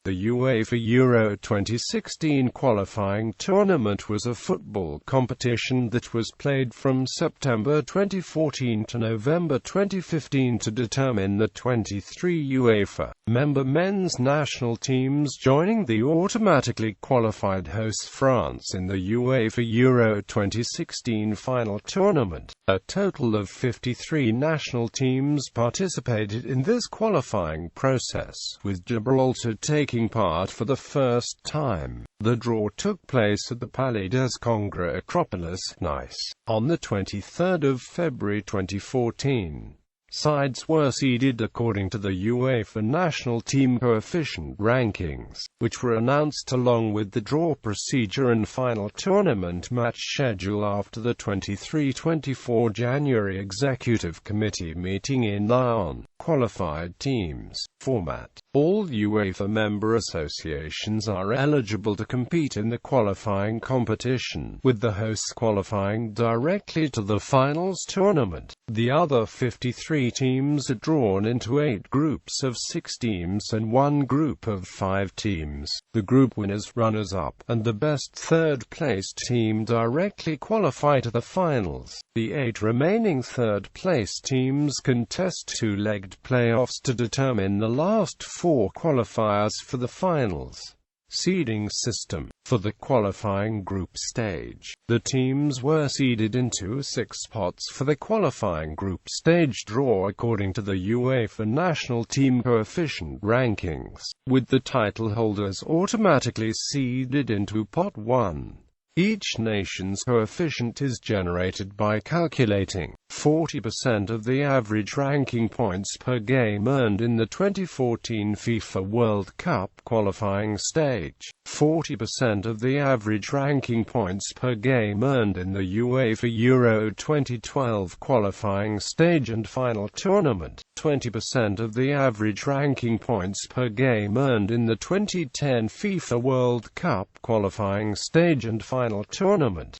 The UEFA Euro 2016 qualifying tournament was a football competition that was played from September 2014 to November 2015 to determine the 23 UEFA member men's national teams joining the automatically qualified host France in the UEFA Euro 2016 final tournament. A total of 53 national teams participated in this qualifying process, with Gibraltar taking part for the first time. The draw took place at the Palais des Congrès Acropolis, Nice, on the 23rd of February 2014. Sides were seeded according to the UEFA national team coefficient rankings, which were announced along with the draw procedure and final tournament match schedule after the 23-24 January Executive Committee meeting in Nyon. Qualified teams format. All UEFA member associations are eligible to compete in the qualifying competition, with the hosts qualifying directly to the finals tournament. The other 53 teams are drawn into 8 groups of 6 teams and 1 group of 5 teams. The group winners, runners-up, and the best third-placed team directly qualify to the finals. The 8 remaining third-placed teams contest 2-legged playoffs to determine the last 4 qualifiers for the finals. Seeding system. For the qualifying group stage, the teams were seeded into 6 spots for the qualifying group stage draw according to the UEFA national team coefficient rankings, with the title holders automatically seeded into pot 1. Each nation's coefficient is generated by calculating 40% of the average ranking points per game earned in the 2014 FIFA World Cup qualifying stage, 40% of the average ranking points per game earned in the UEFA Euro 2012 qualifying stage and final tournament, 20% of the average ranking points per game earned in the 2010 FIFA World Cup qualifying stage and final tournament.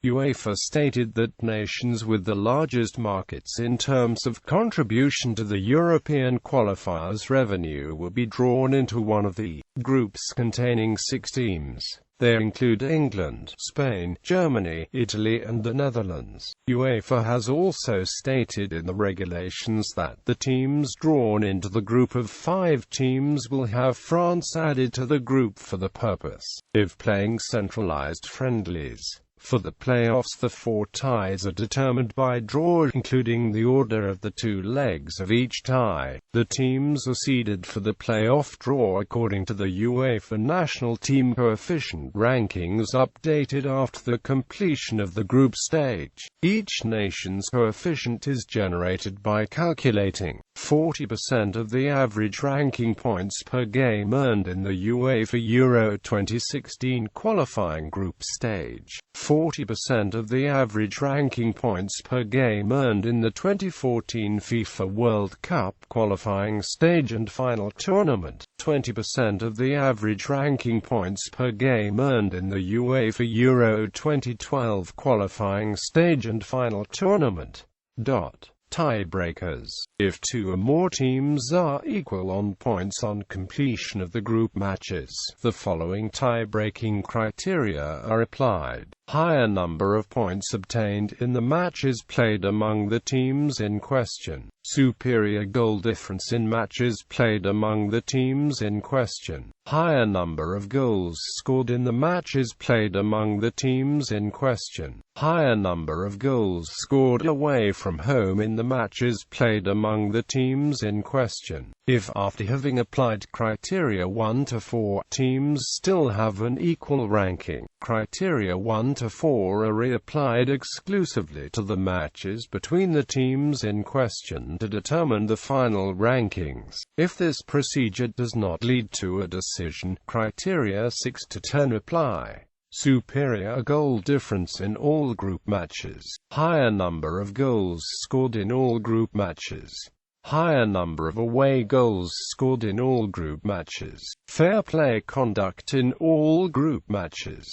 UEFA stated that nations with the largest markets in terms of contribution to the European qualifiers revenue will be drawn into one of the groups containing 6 teams. They include England, Spain, Germany, Italy and the Netherlands. UEFA has also stated in the regulations that the teams drawn into the group of 5 teams will have France added to the group for the purpose of playing centralized friendlies. For the playoffs, the 4 ties are determined by draw, including the order of the 2 legs of each tie. The teams are seeded for the playoff draw according to the UEFA national team coefficient rankings updated after the completion of the group stage. Each nation's coefficient is generated by calculating 40% of the average ranking points per game earned in the UEFA Euro 2016 qualifying group stage, 40% of the average ranking points per game earned in the 2014 FIFA World Cup qualifying stage and final tournament, 20% of the average ranking points per game earned in the UEFA Euro 2012 qualifying stage and final tournament. Tiebreakers. If 2 or more teams are equal on points on completion of the group matches, the following tie-breaking criteria are applied. Higher number of points obtained in the matches played among the teams in question. Superior goal difference in matches played among the teams in question. Higher number of goals scored in the matches played among the teams in question. Higher number of goals scored away from home in the matches played among the teams in question. If after having applied criteria 1 to 4, teams still have an equal ranking, criteria 1 to 4 are reapplied exclusively to the matches between the teams in question to determine the final rankings. If this procedure does not lead to a decision, criteria 6 to 10 apply. Superior goal difference in all group matches. Higher number of goals scored in all group matches. Higher number of away goals scored in all group matches. Fair play conduct in all group matches.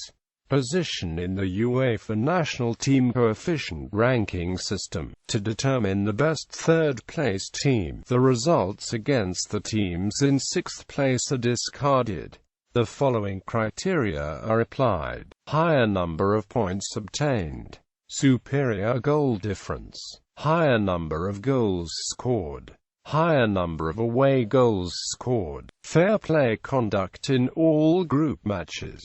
Position in the UEFA national team coefficient ranking system. To determine the best third-place team, the results against the teams in sixth place are discarded. The following criteria are applied: higher number of points obtained, superior goal difference, higher number of goals scored, higher number of away goals scored, fair play conduct in all group matches.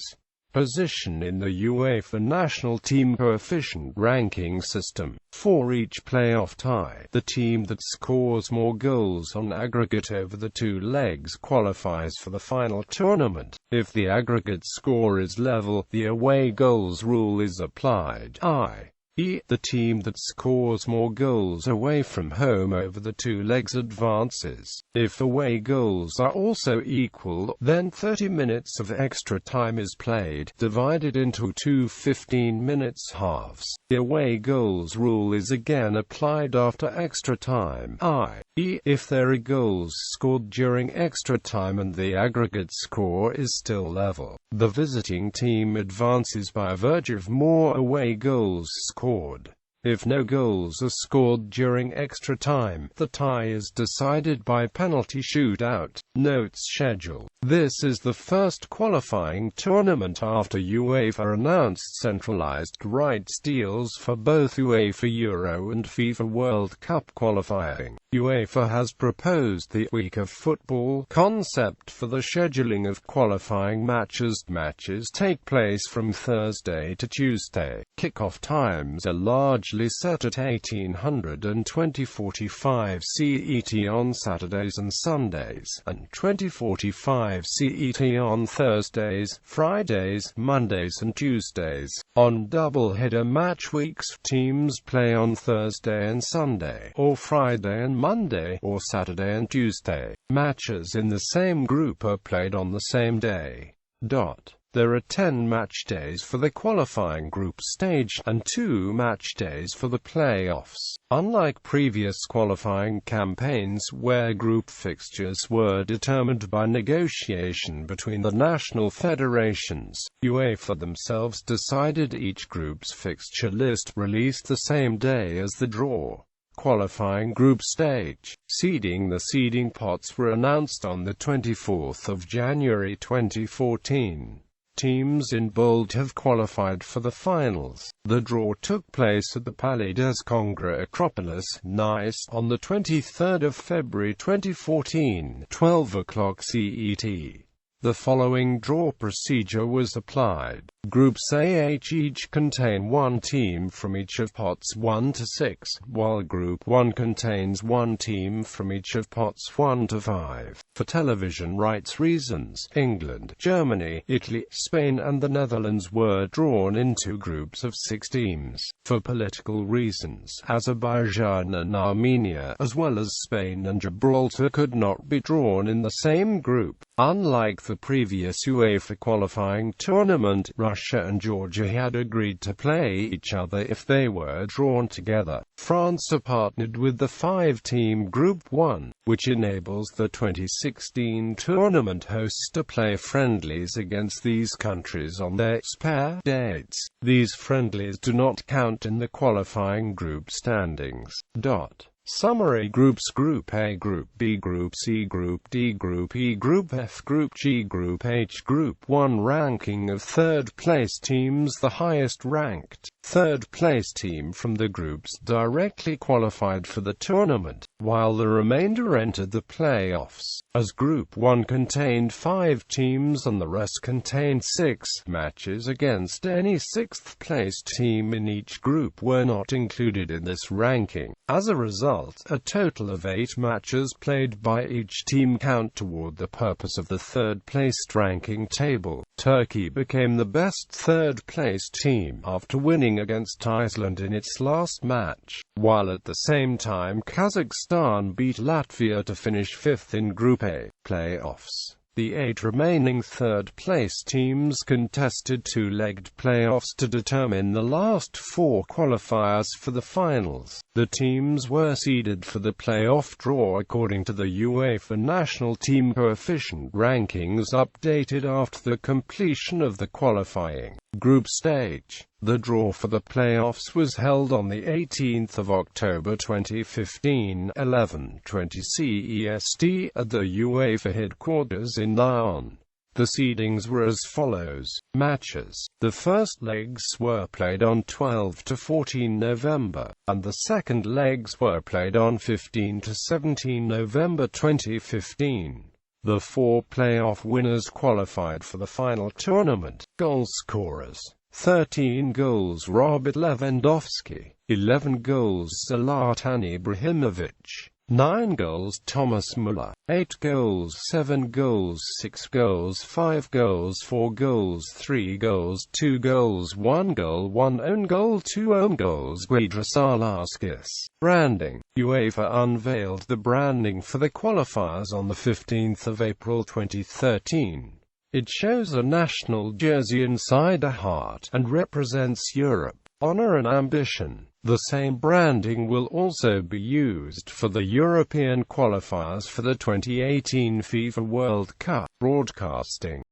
Position in the UEFA national team coefficient ranking system. For each playoff tie, the team that scores more goals on aggregate over the two legs qualifies for the final tournament. If the aggregate score is level, the away goals rule is applied, i.e., the team that scores more goals away from home over the two legs advances. If away goals are also equal, then 30 minutes of extra time is played, divided into two 15-minute halves. The away goals rule is again applied after extra time, i.e., if there are goals scored during extra time and the aggregate score is still level, the visiting team advances by virtue of more away goals scored. If no goals are scored during extra time, the tie is decided by penalty shootout. Notes schedule. This is the first qualifying tournament after UEFA announced centralized rights deals for both UEFA Euro and FIFA World Cup qualifying. UEFA has proposed the week of football concept for the scheduling of qualifying matches. Matches take place from Thursday to Tuesday. Kickoff times are largely set at 1800 and 20:45 CET on Saturdays and Sundays, and 20:45 CET on Thursdays, Fridays, Mondays and Tuesdays. On double-header match weeks, teams play on Thursday and Sunday, or Friday and Monday, or Saturday and Tuesday. Matches in the same group are played on the same day. There are 10 match days for the qualifying group stage, and 2 match days for the playoffs. Unlike previous qualifying campaigns where group fixtures were determined by negotiation between the national federations, UEFA themselves decided each group's fixture list released the same day as the draw. Qualifying group stage. Seeding. The seeding pots were announced on the 24th of January 2014. Teams in bold have qualified for the finals. The draw took place at the Palais des Congrès Acropolis, Nice, on the 23rd of February 2014, 12 o'clock CET. The following draw procedure was applied. Groups AH each contain one team from each of pots 1 to 6, while Group 1 contains one team from each of pots 1 to 5. For television rights reasons, England, Germany, Italy, Spain and the Netherlands were drawn into groups of 6 teams. For political reasons, Azerbaijan and Armenia, as well as Spain and Gibraltar, could not be drawn in the same group. Unlike the previous UEFA qualifying tournament, Russia and Georgia had agreed to play each other if they were drawn together. France are partnered with the 5-team Group 1, which enables the 2016 tournament hosts to play friendlies against these countries on their spare dates. These friendlies do not count in the qualifying group standings. Summary groups: Group A, Group B, Group C, Group D, Group E, Group F, Group G, Group H. Group 1 ranking of third-place teams. The highest-ranked third-place team from the groups directly qualified for the tournament, while the remainder entered the playoffs. As Group 1 contained 5 teams and the rest contained 6, matches against any sixth-placed team in each group were not included in this ranking. As a result, a total of 8 matches played by each team count toward the purpose of the third-placed ranking table. Turkey became the best third-placed team after winning against Iceland in its last match, while at the same time Kazakhstan beat Latvia to finish 5th in Group A. Playoffs. The 8 remaining third-place teams contested 2-legged playoffs to determine the last 4 qualifiers for the finals. The teams were seeded for the playoff draw according to the UEFA national team coefficient rankings updated after the completion of the qualifying. Group stage. The draw for the playoffs was held on the 18th of October 2015, 11:20 CEST, at the UEFA headquarters in Nyon. The seedings were as follows. Matches. The first legs were played on 12 to 14 November, and the second legs were played on 15 to 17 November 2015. The 4 playoff winners qualified for the final tournament. Goal scorers: 13 goals Robert Lewandowski, 11 goals Zlatan Ibrahimovic, 9 goals Thomas Müller, 8 goals 7 goals 6 goals 5 goals 4 goals 3 goals 2 goals 1 goal 1 own goal 2 own goals Guedras Alaskis. Branding. UEFA unveiled the branding for the qualifiers on the 15th of April 2013. It shows a national jersey inside a heart, and represents Europe, honor and ambition. The same branding will also be used for the European qualifiers for the 2018 FIFA World Cup. Broadcasting.